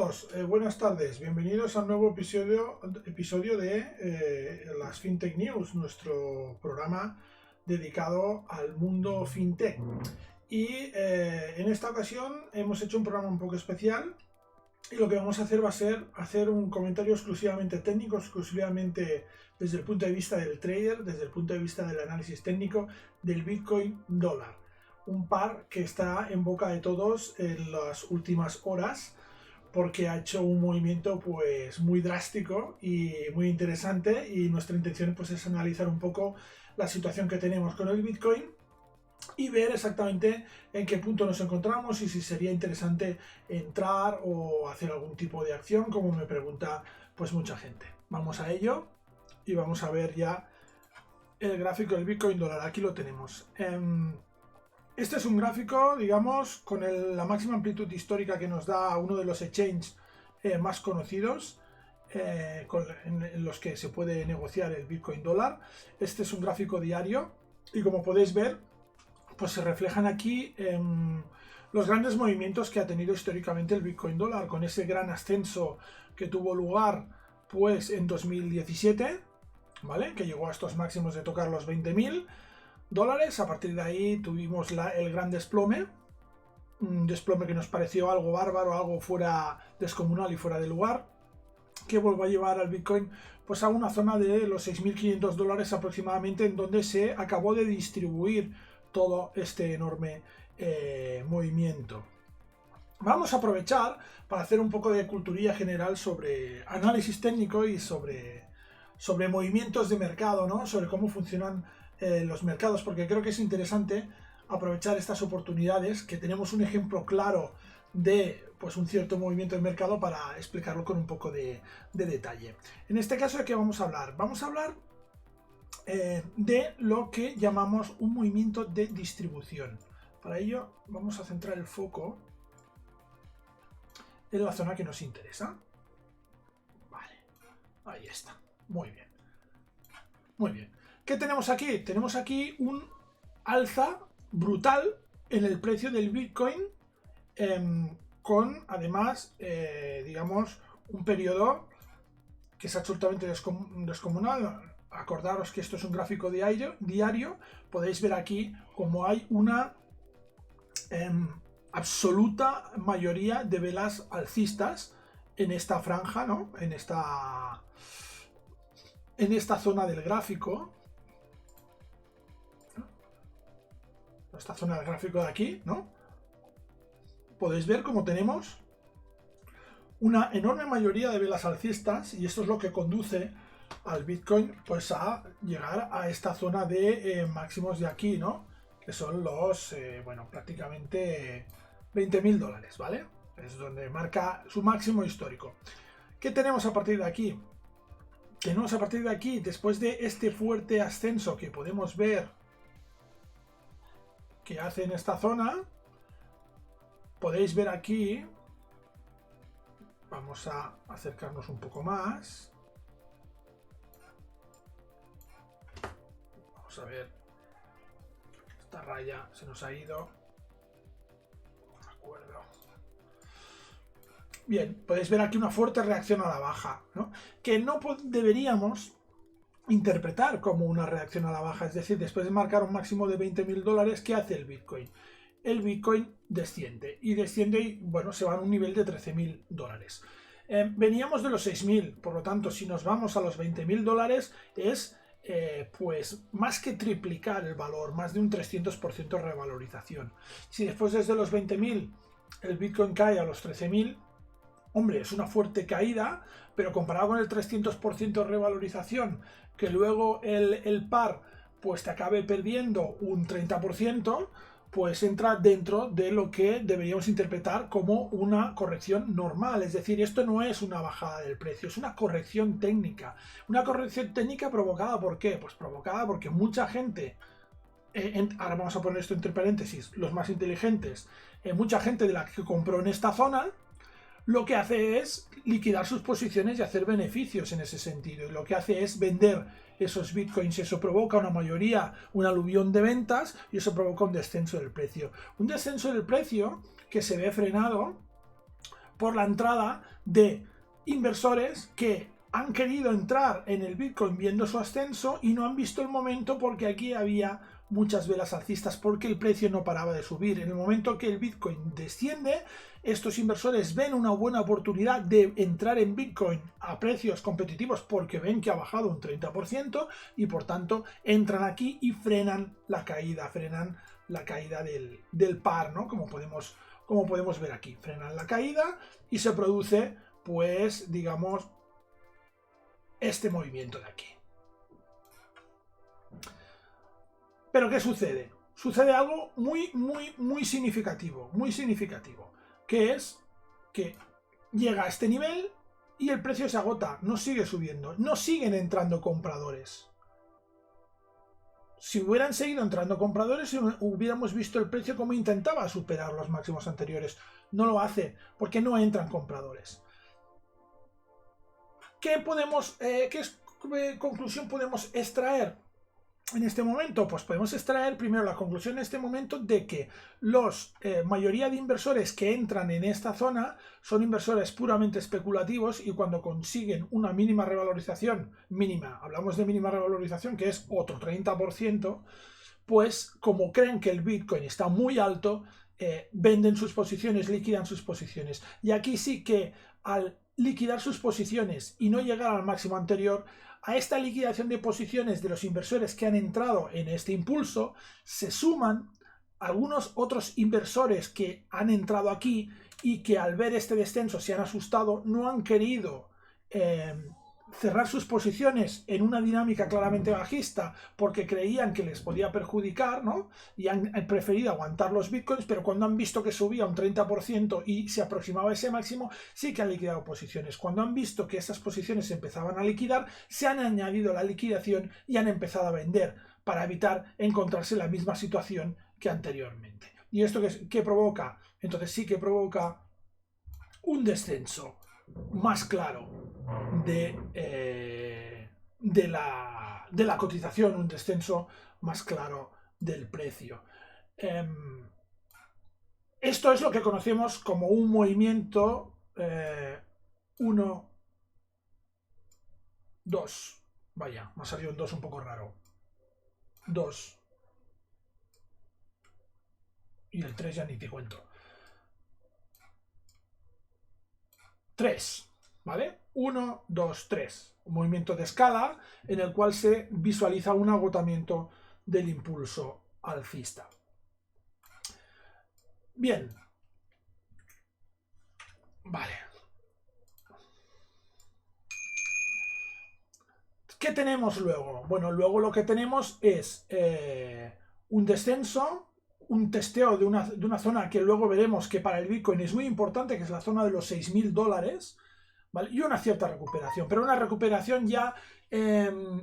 todos, buenas tardes, bienvenidos a un nuevo episodio de las FinTech News, nuestro programa dedicado al mundo FinTech. Y en esta ocasión hemos hecho un programa un poco especial y lo que vamos a hacer va a ser hacer un comentario exclusivamente técnico, exclusivamente desde el punto de vista del trader, desde el punto de vista del análisis técnico del Bitcoin dólar. Un par que está en boca de todos en las últimas horas porque ha hecho un movimiento pues muy drástico y muy interesante, y nuestra intención pues es analizar un poco la situación que tenemos con el Bitcoin y ver exactamente en qué punto nos encontramos y si sería interesante entrar o hacer algún tipo de acción, como me pregunta pues mucha gente. Vamos a ello y vamos a ver ya el gráfico del Bitcoin dólar. Aquí lo tenemos. Este es un gráfico, digamos, con la máxima amplitud histórica que nos da uno de los exchanges más conocidos en los que se puede negociar el Bitcoin dólar. Este es un gráfico diario y, como podéis ver, pues se reflejan aquí los grandes movimientos que ha tenido históricamente el Bitcoin dólar, con ese gran ascenso que tuvo lugar pues en 2017, ¿vale? Que llegó a estos máximos de tocar los 20.000 dólares. A partir de ahí tuvimos el gran desplome, un desplome que nos pareció algo bárbaro, algo fuera descomunal y fuera de lugar, que volvió a llevar al Bitcoin pues a una zona de los 6.500 dólares aproximadamente, en donde se acabó de distribuir todo este enorme movimiento. Vamos a aprovechar para hacer un poco de culturilla general sobre análisis técnico y sobre movimientos de mercado, ¿no? Sobre cómo funcionan los mercados, porque creo que es interesante aprovechar estas oportunidades, que tenemos un ejemplo claro de pues un cierto movimiento de mercado, para explicarlo con un poco de detalle. En este caso, ¿de qué vamos a hablar? Vamos a hablar de lo que llamamos un movimiento de distribución. Para ello vamos a centrar el foco en la zona que nos interesa. Vale, ahí está, muy bien. Muy bien. ¿Qué tenemos aquí? Tenemos aquí un alza brutal en el precio del Bitcoin, con además, digamos, un periodo que es absolutamente descomunal. Acordaros que esto es un gráfico diario. Podéis ver aquí como hay una absoluta mayoría de velas alcistas en esta franja, ¿no? En esta zona del gráfico. Esta zona del gráfico de aquí, ¿no? Podéis ver cómo tenemos una enorme mayoría de velas alcistas, y esto es lo que conduce al Bitcoin pues a llegar a esta zona de máximos de aquí, ¿no? Que son los, bueno, prácticamente 20.000 dólares, ¿vale? Es donde marca su máximo histórico. ¿Qué tenemos a partir de aquí? Tenemos a partir de aquí, después de este fuerte ascenso que podemos ver que hace en esta zona, podéis ver aquí, vamos a acercarnos un poco más, vamos a ver, esta raya se nos ha ido, de acuerdo. Bien, podéis ver aquí una fuerte reacción a la baja, ¿no? Que no deberíamos interpretar como una reacción a la baja. Es decir, después de marcar un máximo de 20.000 dólares, ¿qué hace el Bitcoin? El Bitcoin desciende y, bueno, se va a un nivel de 13.000 dólares. Veníamos de los 6.000, por lo tanto, si nos vamos a los 20.000 dólares, es pues más que triplicar el valor, más de un 300% revalorización. Si después, desde los 20.000, el Bitcoin cae a los 13.000, hombre, es una fuerte caída, pero comparado con el 300% revalorización, que luego el par pues te acabe perdiendo un 30%, pues entra dentro de lo que deberíamos interpretar como una corrección normal. Es decir, esto no es una bajada del precio, es una corrección técnica. Una corrección técnica provocada ¿por qué? Pues provocada porque mucha gente, ahora vamos a poner esto entre paréntesis, los más inteligentes, mucha gente de la que compró en esta zona, lo que hace es liquidar sus posiciones y hacer beneficios en ese sentido. Y lo que hace es vender esos bitcoins. Eso provoca una mayoría, un aluvión de ventas, y eso provoca un descenso del precio. Un descenso del precio que se ve frenado por la entrada de inversores que han querido entrar en el Bitcoin viendo su ascenso y no han visto el momento porque aquí había muchas velas alcistas porque el precio no paraba de subir. En el momento que el Bitcoin desciende, estos inversores ven una buena oportunidad de entrar en Bitcoin a precios competitivos porque ven que ha bajado un 30% y por tanto entran aquí y frenan la caída del par, ¿no? Como podemos ver aquí, frenan la caída y se produce, pues, digamos, este movimiento de aquí. Pero ¿qué sucede? Sucede algo muy significativo, que es que llega a este nivel y el precio se agota, no sigue subiendo, no siguen entrando compradores. Si hubieran seguido entrando compradores, hubiéramos visto el precio como intentaba superar los máximos anteriores. No lo hace porque no entran compradores. ¿Qué conclusión podemos extraer en este momento? Pues podemos extraer primero la conclusión en este momento de que mayoría de inversores que entran en esta zona son inversores puramente especulativos y cuando consiguen una mínima revalorización, hablamos de mínima revalorización que es otro 30%, pues como creen que el Bitcoin está muy alto, venden sus posiciones, liquidan sus posiciones. Y aquí sí que al liquidar sus posiciones y no llegar al máximo anterior, a esta liquidación de posiciones de los inversores que han entrado en este impulso, se suman algunos otros inversores que han entrado aquí y que al ver este descenso se han asustado, no han querido cerrar sus posiciones en una dinámica claramente bajista porque creían que les podía perjudicar, ¿no? Y han preferido aguantar los bitcoins, pero cuando han visto que subía un 30% y se aproximaba a ese máximo, sí que han liquidado posiciones. Cuando han visto que esas posiciones se empezaban a liquidar, se han añadido la liquidación y han empezado a vender para evitar encontrarse en la misma situación que anteriormente. ¿Y esto qué provoca? Entonces sí que provoca un descenso más claro de la cotización, un descenso más claro del precio. Esto es lo que conocemos como un movimiento 1, 2. Vaya, me ha salido un 2 un poco raro. 2. Y el 3 ya ni te cuento. 3. ¿Vale? 1, 2, 3. Un movimiento de escala en el cual se visualiza un agotamiento del impulso alcista. Bien. Vale. ¿Qué tenemos luego? Bueno, luego lo que tenemos es un descenso, un testeo de una zona que luego veremos que para el Bitcoin es muy importante, que es la zona de los $6.000, ¿vale? Y una cierta recuperación, pero una recuperación ya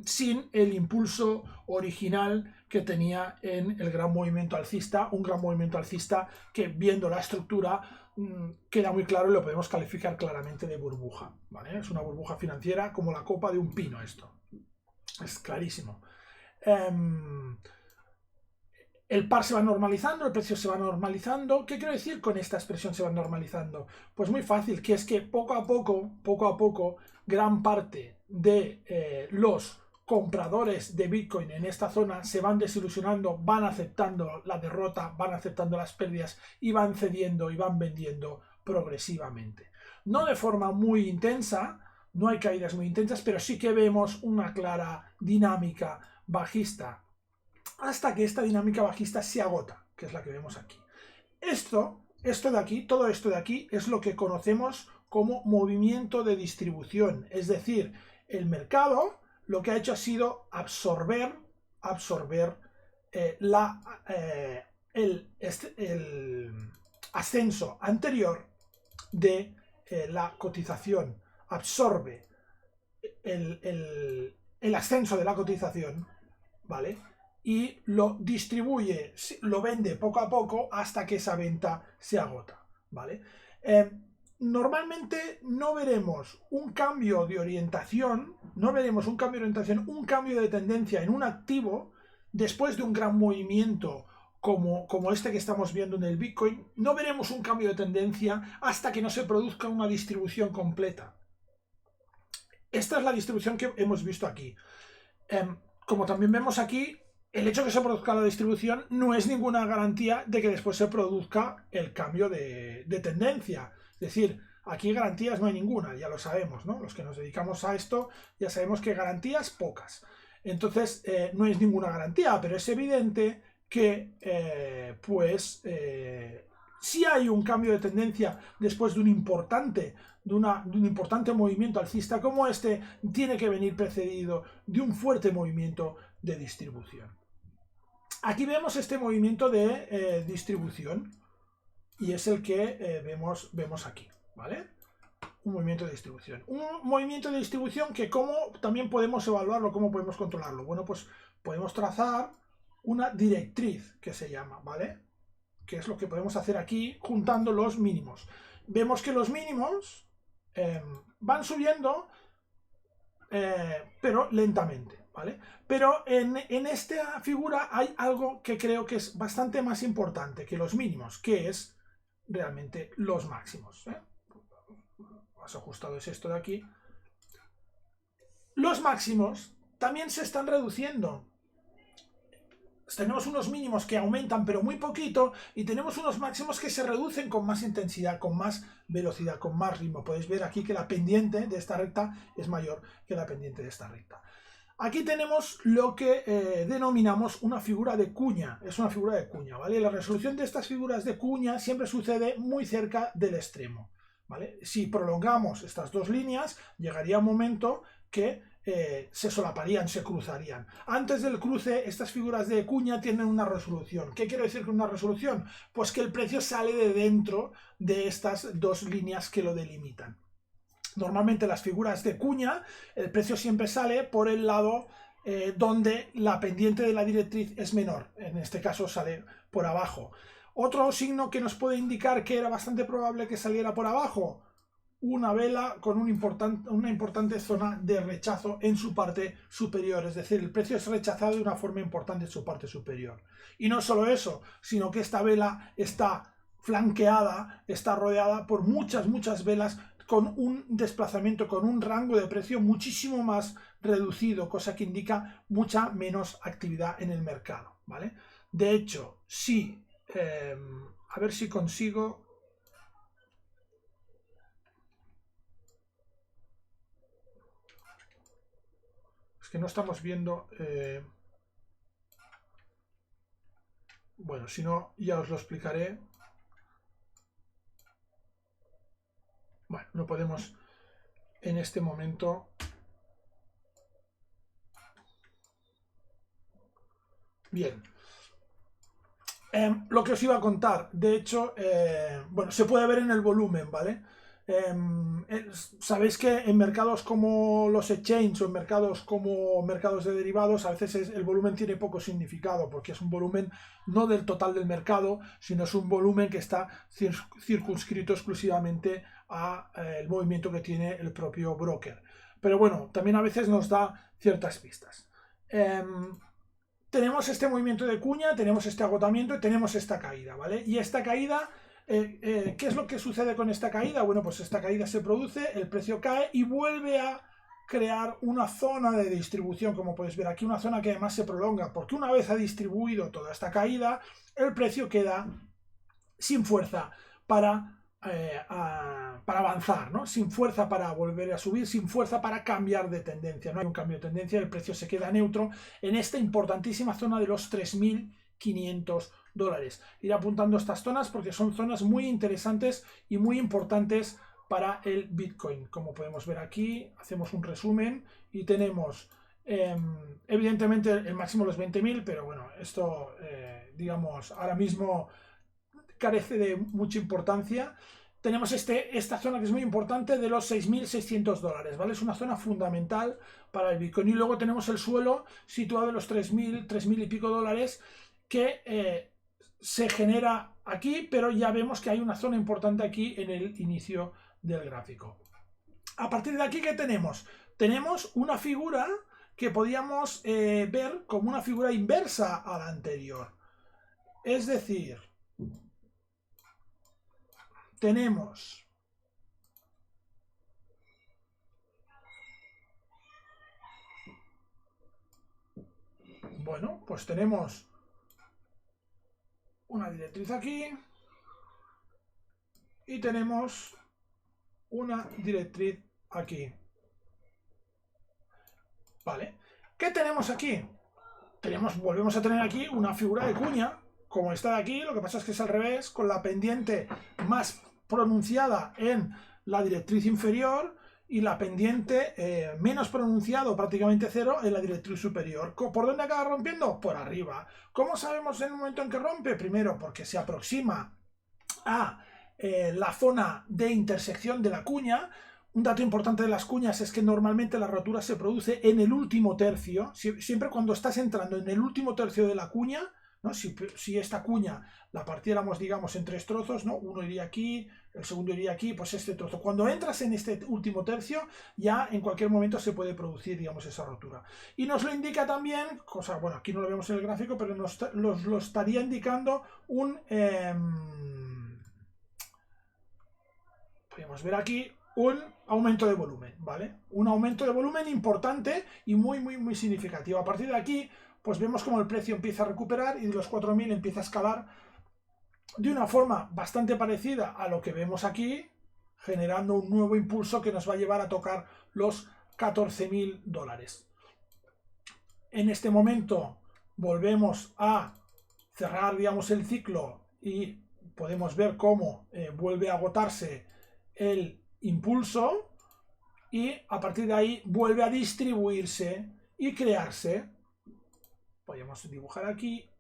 sin el impulso original que tenía en el gran movimiento alcista, un gran movimiento alcista que viendo la estructura queda muy claro y lo podemos calificar claramente de burbuja, ¿vale? Es una burbuja financiera como la copa de un pino esto, es clarísimo. El par se va normalizando, el precio se va normalizando. ¿Qué quiero decir con esta expresión se va normalizando? Pues muy fácil, que es que poco a poco, gran parte de los compradores de Bitcoin en esta zona se van desilusionando, van aceptando la derrota, van aceptando las pérdidas y van cediendo y van vendiendo progresivamente. No de forma muy intensa, no hay caídas muy intensas, pero sí que vemos una clara dinámica bajista hasta que esta dinámica bajista se agota, que es la que vemos aquí. Todo esto de aquí es lo que conocemos como movimiento de distribución, es decir, el mercado lo que ha hecho ha sido absorber el ascenso anterior de la cotización, absorbe el ascenso de la cotización, ¿vale? Y lo distribuye, lo vende poco a poco hasta que esa venta se agota, ¿vale? Normalmente no veremos un cambio de orientación, un cambio de tendencia en un activo después de un gran movimiento como este que estamos viendo en el Bitcoin, no veremos un cambio de tendencia hasta que no se produzca una distribución completa. Esta es la distribución que hemos visto aquí. Como también vemos aquí, el hecho de que se produzca la distribución no es ninguna garantía de que después se produzca el cambio de tendencia. Es decir, aquí garantías no hay ninguna, ya lo sabemos, ¿no? Los que nos dedicamos a esto ya sabemos que garantías pocas. Entonces, no es ninguna garantía, pero es evidente que, si hay un cambio de tendencia después de un importante movimiento alcista como este, tiene que venir precedido de un fuerte movimiento de distribución. Aquí vemos este movimiento de distribución y es el que vemos aquí, ¿vale? Un movimiento de distribución. Un movimiento de distribución que ¿cómo también podemos evaluarlo? ¿Cómo podemos controlarlo? Bueno, pues podemos trazar una directriz que se llama, ¿vale? Que es lo que podemos hacer aquí juntando los mínimos. Vemos que los mínimos van subiendo, pero lentamente, ¿vale? Pero en esta figura hay algo que creo que es bastante más importante que los mínimos, que es realmente los máximos, ¿eh? Más ajustado es esto de aquí. Los máximos también se están reduciendo. Tenemos unos mínimos que aumentan pero muy poquito y tenemos unos máximos que se reducen con más intensidad, con más velocidad, con más ritmo. Podéis ver aquí que la pendiente de esta recta es mayor que la pendiente de esta recta. Aquí tenemos lo que denominamos una figura de cuña. Es una figura de cuña, ¿vale? La resolución de estas figuras de cuña siempre sucede muy cerca del extremo, ¿vale? Si prolongamos estas dos líneas, llegaría un momento que se solaparían, se cruzarían. Antes del cruce, estas figuras de cuña tienen una resolución. ¿Qué quiero decir con una resolución? Pues que el precio sale de dentro de estas dos líneas que lo delimitan. Normalmente las figuras de cuña, el precio siempre sale por el lado donde la pendiente de la directriz es menor. En este caso sale por abajo. Otro signo que nos puede indicar que era bastante probable que saliera por abajo, una vela con una importante zona de rechazo en su parte superior. Es decir, el precio es rechazado de una forma importante en su parte superior. Y no solo eso, sino que esta vela está flanqueada, está rodeada por muchas velas con un desplazamiento, con un rango de precio muchísimo más reducido, cosa que indica mucha menos actividad en el mercado, ¿vale? De hecho, si, a ver si consigo... Es que no estamos viendo... Bueno, si no, ya os lo explicaré. Bueno, no podemos en este momento. Bien. Lo que os iba a contar, de hecho, bueno, se puede ver en el volumen, ¿vale? Sabéis que en mercados como los exchange o en mercados como mercados de derivados, a veces el volumen tiene poco significado, porque es un volumen no del total del mercado, sino es un volumen que está circunscrito exclusivamente al movimiento que tiene el propio broker. Pero bueno, también a veces nos da ciertas pistas. Tenemos este movimiento de cuña, tenemos este agotamiento y tenemos esta caída, ¿vale? Y esta caída, ¿qué es lo que sucede con esta caída? Bueno, pues esta caída se produce, el precio cae y vuelve a crear una zona de distribución, como podéis ver aquí, una zona que además se prolonga, porque una vez ha distribuido toda esta caída, el precio queda sin fuerza para avanzar, ¿no? Sin fuerza para volver a subir, sin fuerza para cambiar de tendencia. No hay un cambio de tendencia, el precio se queda neutro en esta importantísima zona de los 3.500 dólares. Ir apuntando estas zonas porque son zonas muy interesantes y muy importantes para el Bitcoin. Como podemos ver aquí, hacemos un resumen y tenemos evidentemente el máximo los 20.000, pero bueno, esto digamos ahora mismo carece de mucha importancia. Tenemos esta zona que es muy importante de los 6.600 dólares, ¿vale? Es una zona fundamental para el Bitcoin. Y luego tenemos el suelo situado en los 3.000 y pico dólares que se genera aquí, pero ya vemos que hay una zona importante aquí en el inicio del gráfico. A partir de aquí, ¿qué tenemos? Tenemos una figura que podíamos ver como una figura inversa a la anterior. Es decir, tenemos bueno, pues tenemos una directriz aquí y tenemos una directriz aquí. ¿Vale? ¿Qué tenemos aquí? Volvemos a tener aquí una figura de cuña, como esta de aquí, lo que pasa es que es al revés, con la pendiente más pronunciada en la directriz inferior y la pendiente menos pronunciado, prácticamente cero, en la directriz superior. ¿Por dónde acaba rompiendo? Por arriba. ¿Cómo sabemos en el momento en que rompe? Primero, porque se aproxima a la zona de intersección de la cuña. Un dato importante de las cuñas es que normalmente la rotura se produce en el último tercio. Siempre cuando estás entrando en el último tercio de la cuña, ¿no? Si esta cuña la partiéramos, digamos, en 3 trozos, ¿no? Uno iría aquí, el segundo iría aquí, pues este trozo. Cuando entras en este último tercio, ya en cualquier momento se puede producir, digamos, esa rotura. Y nos lo indica también, cosa, bueno, aquí no lo vemos en el gráfico, pero nos lo estaría indicando un... podemos ver aquí un aumento de volumen, ¿vale? Un aumento de volumen importante y muy significativo. A partir de aquí, pues vemos como el precio empieza a recuperar y de los 4.000 empieza a escalar de una forma bastante parecida a lo que vemos aquí, generando un nuevo impulso que nos va a llevar a tocar los 14.000 dólares. En este momento volvemos a cerrar, digamos, el ciclo y podemos ver cómo vuelve a agotarse el impulso y a partir de ahí vuelve a distribuirse y crearse. Podemos dibujar aquí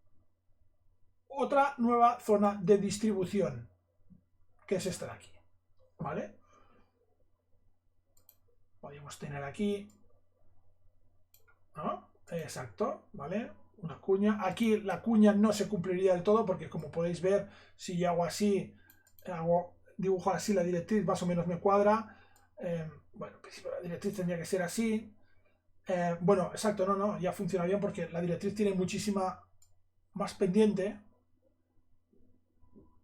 otra nueva zona de distribución, que es esta de aquí, ¿vale? Podemos tener aquí, ¿no? Exacto, ¿vale? Una cuña. Aquí la cuña no se cumpliría del todo porque, como podéis ver, si yo hago así, dibujo así la directriz, más o menos me cuadra. Bueno, en principio la directriz tendría que ser así. Bueno, exacto, no, ya funciona bien porque la directriz tiene muchísima más pendiente,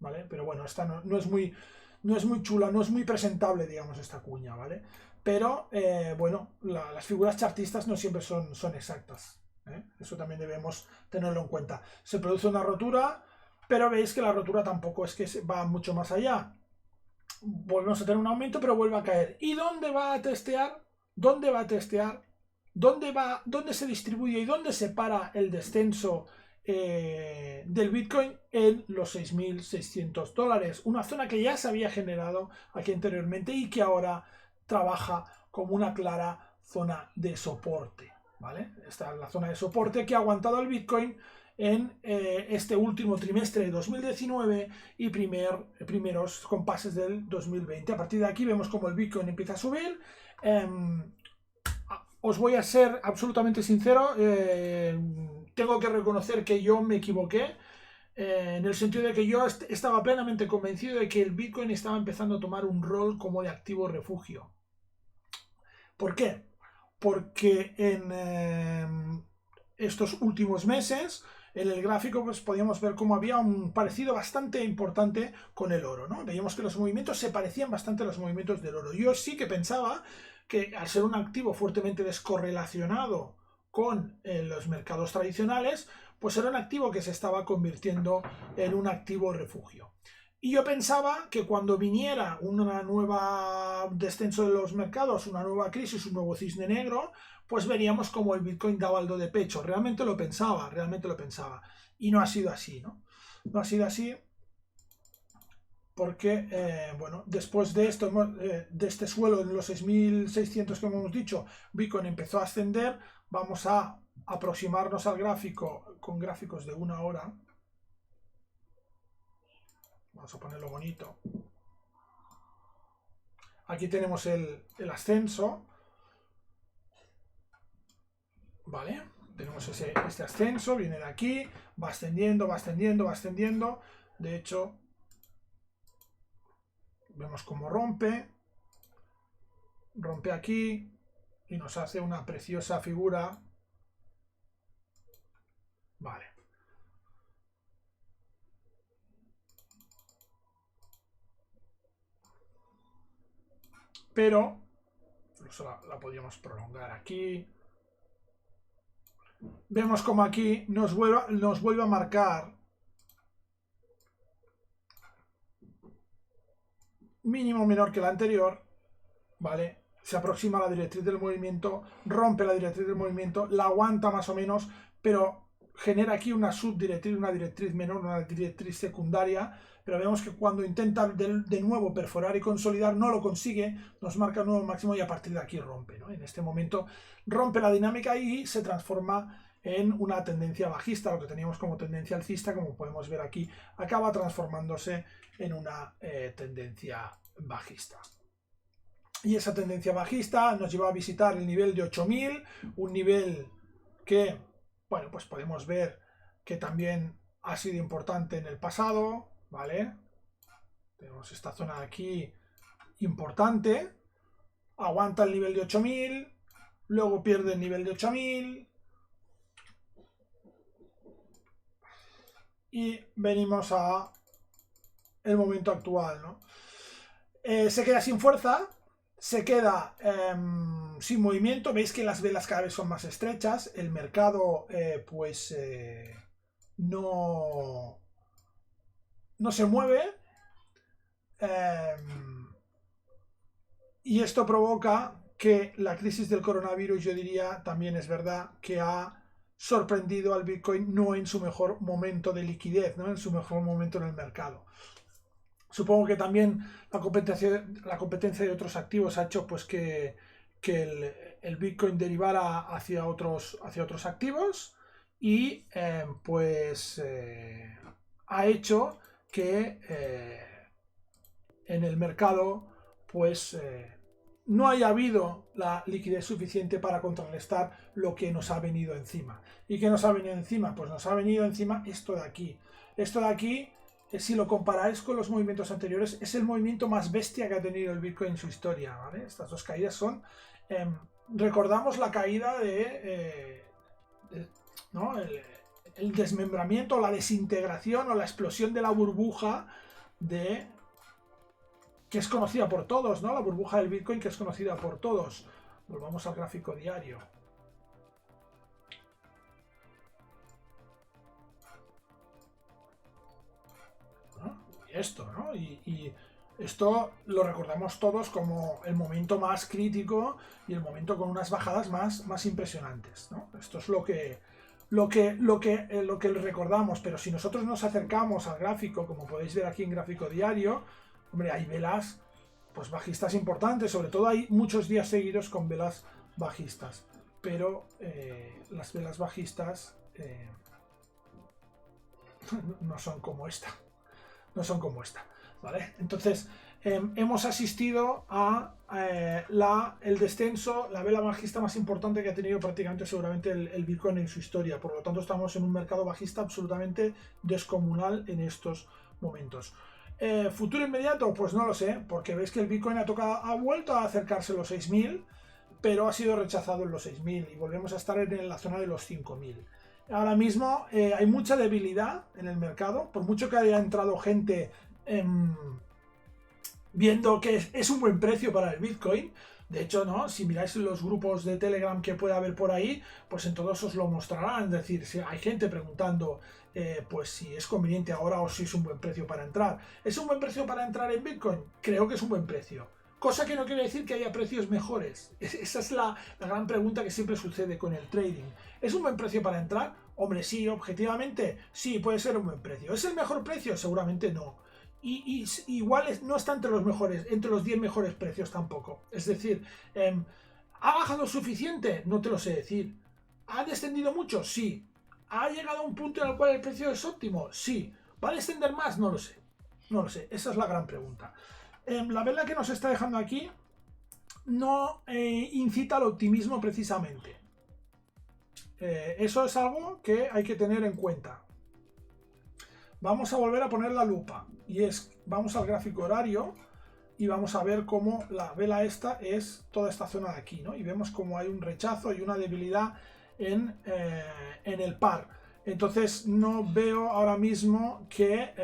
¿vale? Pero bueno, esta no es muy chula, no es muy presentable, digamos, esta cuña, ¿vale? Pero, bueno, las figuras chartistas no siempre son exactas, ¿eh? Eso también debemos tenerlo en cuenta. Se produce una rotura, pero veis que la rotura tampoco es que va mucho más allá. Volvemos a tener un aumento, pero vuelve a caer. ¿Y dónde va a testear? ¿Dónde va a testear? ¿Dónde se distribuye y dónde se para el descenso del Bitcoin? En los 6.600 dólares? Una zona que ya se había generado aquí anteriormente y que ahora trabaja como una clara zona de soporte, ¿vale? Esta es la zona de soporte que ha aguantado el Bitcoin en este último trimestre de 2019 y primeros compases del 2020. A partir de aquí vemos como el Bitcoin empieza a subir. Os voy a ser absolutamente sincero, tengo que reconocer que yo me equivoqué, en el sentido de que yo estaba plenamente convencido de que el Bitcoin estaba empezando a tomar un rol como de activo refugio. ¿Por qué? Porque en estos últimos meses, en el gráfico, pues podíamos ver cómo había un parecido bastante importante con el oro, ¿no? Veíamos que los movimientos se parecían bastante a los movimientos del oro. Yo sí que pensaba que al ser un activo fuertemente descorrelacionado con los mercados tradicionales, pues era un activo que se estaba convirtiendo en un activo refugio. Y yo pensaba que cuando viniera una nueva descenso de los mercados, una nueva crisis, un nuevo cisne negro, pues veríamos como el Bitcoin daba el do de pecho. Realmente lo pensaba. Y no ha sido así, ¿no? No ha sido así porque, bueno, después de esto, de este suelo en los 6.600 que hemos dicho, Bitcoin empezó a ascender. Vamos a aproximarnos al gráfico con gráficos de 1 hora. Vamos a ponerlo bonito. Aquí tenemos el ascenso. ¿Vale? Tenemos este ascenso, viene de aquí, va ascendiendo. De hecho, vemos cómo rompe aquí y nos hace una preciosa figura. Vale. pero incluso la podríamos prolongar aquí. Vemos como aquí nos vuelve a marcar mínimo menor que el anterior, ¿vale? Se aproxima a la directriz del movimiento, rompe la directriz del movimiento, la aguanta más o menos, pero genera aquí una subdirectriz, una directriz menor, una directriz secundaria, pero vemos que cuando intenta de nuevo perforar y consolidar no lo consigue, nos marca un nuevo máximo y a partir de aquí rompe, ¿no? En este momento rompe la dinámica y se transforma en una tendencia bajista, lo que teníamos como tendencia alcista, como podemos ver aquí, acaba transformándose en una tendencia bajista. Y esa tendencia bajista nos lleva a visitar el nivel de 8000, un nivel que, bueno, pues podemos ver que también ha sido importante en el pasado, ¿vale? Tenemos esta zona de aquí importante, aguanta el nivel de 8000, luego pierde el nivel de 8000, y venimos a el momento actual, ¿no? Se queda sin fuerza, se queda sin movimiento. Veis que las velas cada vez son más estrechas, el mercado no se mueve, y esto provoca que la crisis del coronavirus, yo diría, también es verdad que ha sorprendido al Bitcoin no en su mejor momento de liquidez, no en su mejor momento en el mercado. Supongo que también la competencia de otros activos ha hecho pues que el Bitcoin derivara hacia otros activos y ha hecho que en el mercado pues no haya habido la liquidez suficiente para contrarrestar lo que nos ha venido encima. ¿Y qué nos ha venido encima? Pues nos ha venido encima esto de aquí. Esto de aquí, si lo comparáis con los movimientos anteriores, es el movimiento más bestia que ha tenido el Bitcoin en su historia, ¿vale? Estas dos caídas son... recordamos la caída ¿no? el desmembramiento, la desintegración o la explosión de la burbuja que es conocida por todos, ¿no? La burbuja del Bitcoin que es conocida por todos. Volvamos al gráfico diario. ¿No? Y esto, ¿no? Y esto lo recordamos todos como el momento más crítico y el momento con unas bajadas más impresionantes, ¿no? Esto es lo que recordamos, pero si nosotros nos acercamos al gráfico, como podéis ver aquí en gráfico diario, hombre, hay velas pues bajistas importantes, sobre todo hay muchos días seguidos con velas bajistas, pero las velas bajistas no son como esta, ¿vale? Entonces hemos asistido a el descenso, la vela bajista más importante que ha tenido prácticamente seguramente el Bitcoin en su historia. Por lo tanto, estamos en un mercado bajista absolutamente descomunal en estos momentos. ¿Futuro inmediato? Pues no lo sé, porque veis que el Bitcoin ha vuelto a acercarse a los 6.000, pero ha sido rechazado en los 6.000 y volvemos a estar en la zona de los 5.000. Ahora mismo hay mucha debilidad en el mercado, por mucho que haya entrado gente viendo que es un buen precio para el Bitcoin. De hecho, ¿no? Si miráis los grupos de Telegram que puede haber por ahí, pues en todos os lo mostrarán. Es decir, si hay gente preguntando pues si es conveniente ahora o si es un buen precio para entrar. ¿Es un buen precio para entrar en Bitcoin? Creo que es un buen precio. Cosa que no quiere decir que haya precios mejores. Esa es la gran pregunta que siempre sucede con el trading. ¿Es un buen precio para entrar? Hombre, sí, objetivamente, sí, puede ser un buen precio. ¿Es el mejor precio? Seguramente no. Y igual no está entre los mejores, entre los 10 mejores precios tampoco. Es decir, ¿ha bajado suficiente? No te lo sé decir. ¿Ha descendido mucho? Sí. ¿Ha llegado a un punto en el cual el precio es óptimo? Sí. ¿Va a descender más? No lo sé. No lo sé. Esa es la gran pregunta. La vela que nos está dejando aquí no incita al optimismo precisamente. Eso es algo que hay que tener en cuenta. Vamos a volver a poner la lupa y vamos al gráfico horario y vamos a ver cómo la vela esta es toda esta zona de aquí, ¿no? Y vemos cómo hay un rechazo y una debilidad en el par. Entonces no veo ahora mismo que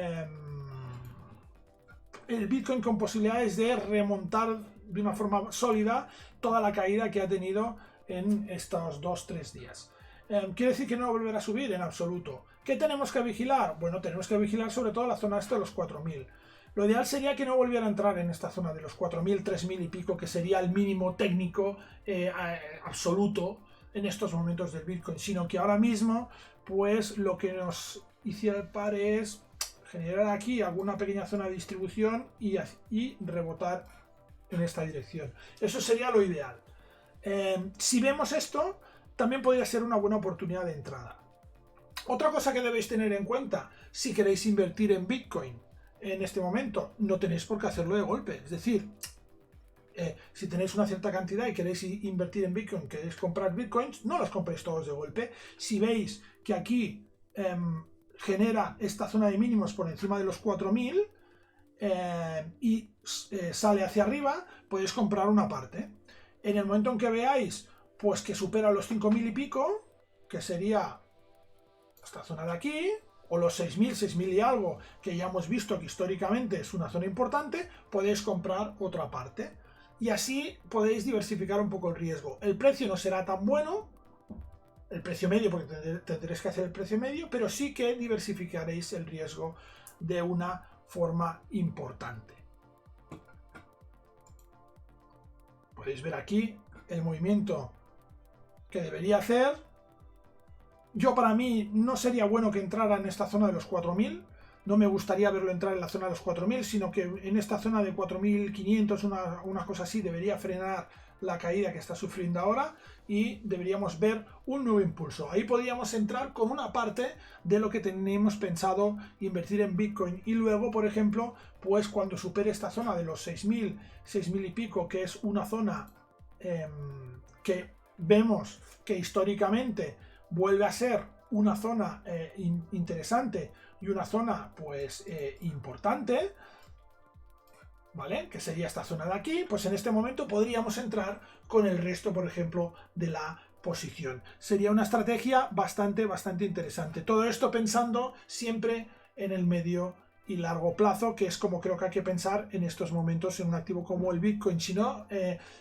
el Bitcoin con posibilidades de remontar de una forma sólida toda la caída que ha tenido en estos 2-3 días. ¿Quiere decir que no volverá a subir? En absoluto. ¿Qué tenemos que vigilar? Bueno, tenemos que vigilar sobre todo la zona esta de los 4.000. Lo ideal sería que no volviera a entrar en esta zona de los 4.000, 3.000 y pico, que sería el mínimo técnico absoluto en estos momentos del Bitcoin, sino que ahora mismo, pues lo que nos hiciera el par es generar aquí alguna pequeña zona de distribución y rebotar en esta dirección. Eso sería lo ideal. Si vemos esto, también podría ser una buena oportunidad de entrada. Otra cosa que debéis tener en cuenta, si queréis invertir en Bitcoin en este momento, no tenéis por qué hacerlo de golpe. Es decir, si tenéis una cierta cantidad y queréis invertir en Bitcoin, queréis comprar Bitcoins, no los compréis todos de golpe. Si veis que aquí genera esta zona de mínimos por encima de los 4.000 y sale hacia arriba, podéis comprar una parte. En el momento en que veáis pues que supera los 5.000 y pico, que sería esta zona de aquí, o los 6.000, 6.000 y algo, que ya hemos visto que históricamente es una zona importante, podéis comprar otra parte. Y así podéis diversificar un poco el riesgo. El precio no será tan bueno, el precio medio, porque tendréis que hacer el precio medio, pero sí que diversificaréis el riesgo de una forma importante. Podéis ver aquí el movimiento que debería hacer. Yo, para mí, no sería bueno que entrara en esta zona de los 4.000. No me gustaría verlo entrar en la zona de los 4.000, sino que en esta zona de 4.500, una cosa así, debería frenar la caída que está sufriendo ahora y deberíamos ver un nuevo impulso. Ahí podríamos entrar con una parte de lo que teníamos pensado invertir en Bitcoin y luego, por ejemplo, pues cuando supere esta zona de los 6.000, 6.000 y pico, que es una zona que vemos que históricamente vuelve a ser una zona interesante y una zona pues importante, ¿vale? Que sería esta zona de aquí, pues en este momento podríamos entrar con el resto, por ejemplo, de la posición. Sería una estrategia bastante interesante. Todo esto pensando siempre en el medio y largo plazo, que es como creo que hay que pensar en estos momentos en un activo como el Bitcoin. Si no,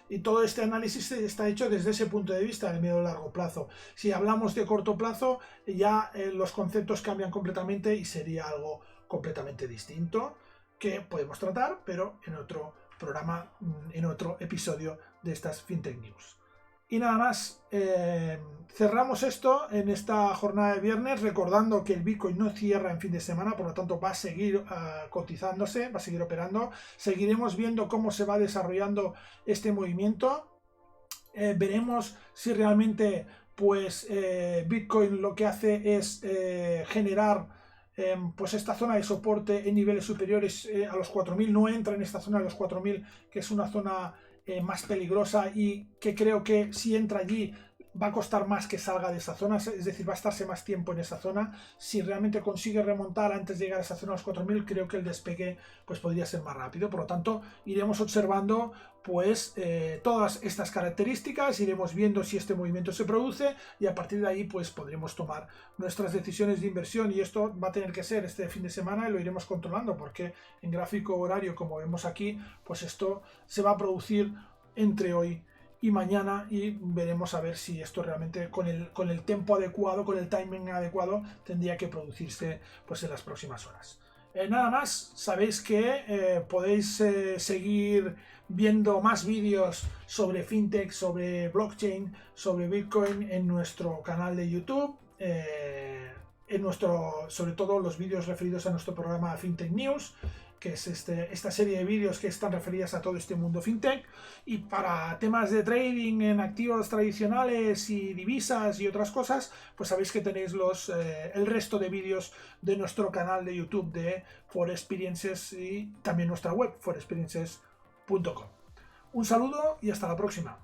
y todo este análisis está hecho desde ese punto de vista, del medio y largo plazo. Si hablamos de corto plazo, ya los conceptos cambian completamente y sería algo completamente distinto que podemos tratar, pero en otro programa, en otro episodio de estas FinTech News. Y nada más, cerramos esto en esta jornada de viernes, recordando que el Bitcoin no cierra en fin de semana, por lo tanto va a seguir cotizándose, va a seguir operando. Seguiremos viendo cómo se va desarrollando este movimiento. Veremos si realmente pues Bitcoin lo que hace es generar pues esta zona de soporte en niveles superiores a los 4.000. No entra en esta zona de los 4.000, que es una zona más peligrosa y que creo que si entra allí va a costar más que salga de esa zona, es decir, va a estarse más tiempo en esa zona. Si realmente consigue remontar antes de llegar a esa zona de los 4.000, creo que el despegue pues podría ser más rápido. Por lo tanto, iremos observando pues todas estas características, iremos viendo si este movimiento se produce y a partir de ahí pues podremos tomar nuestras decisiones de inversión, y esto va a tener que ser este fin de semana y lo iremos controlando porque en gráfico horario, como vemos aquí, pues esto se va a producir entre hoy y mañana y veremos a ver si esto realmente con el tiempo adecuado, con el timing adecuado, tendría que producirse pues en las próximas horas. Nada más, sabéis que podéis seguir viendo más vídeos sobre fintech, sobre blockchain, sobre Bitcoin en nuestro canal de YouTube, sobre todo los vídeos referidos a nuestro programa FinTech News, que es esta serie de vídeos que están referidas a todo este mundo fintech. Y para temas de trading en activos tradicionales y divisas y otras cosas, pues sabéis que tenéis el resto de vídeos de nuestro canal de YouTube de ForExperiences y también nuestra web forexperiences.com. Un saludo y hasta la próxima.